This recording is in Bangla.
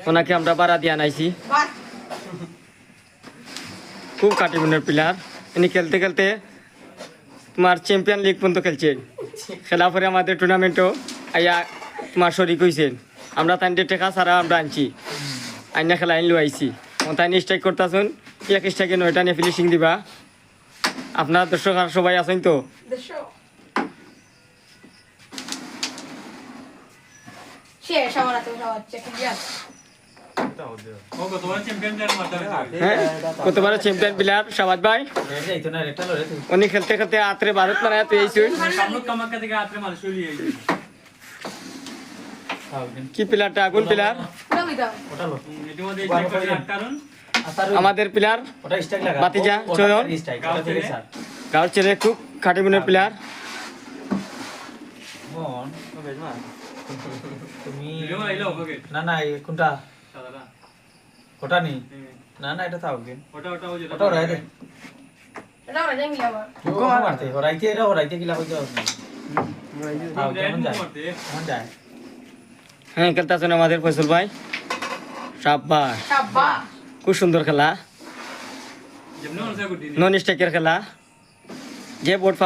ওনাকে আমরা ভাড়া দিয়ে আনাইছি। খুব কাটিগুনের প্লেয়ার, ইনি খেলতে খেলতে তোমার চ্যাম্পিয়ন লিগ পর্যন্ত খেলছেন। খেলা পরে আমাদের টুর্নামেন্টও আইয়া তোমার শরিক হয়েছেন। আমরা তাইনটে টেকা ছাড়া আমরা আনছি, আইনা খেলা আইন আইছি। তাই স্ট্রাইক করতেছেন, এক স্ট্রাইকে 9টা নিয়ে ফিনিশিং দিবা। আপনার দর্শক আর সবাই আছেন তো? হ্যাঁ, কতবার চ্যাম্পিয়ন প্লেয়ার শাবাদ ভাই। উনি খেলতে খেলতে আত্রে ভারত মারা পেয়েছেন। কি প্লেয়ারটা? আগুন প্লেয়ার আমাদের প্লেয়ার বাতিজা চয়ন, গাঁর ছেলে, খুব খাটি মনের প্লেয়ার। তুমি না না কোনটা ওটা নেই না না এটা থাকবে ওটা ওরাই দে মারতে ওরাইতে গিলা হয়ে যাবে কেমন যায়। হ্যাঁ, খেলতেছেন আমাদের ফয়সল ভাই। সাব্বাস, খুব সুন্দর খেলা, নন স্ট্রাইকের খেলা। যে বোর্ড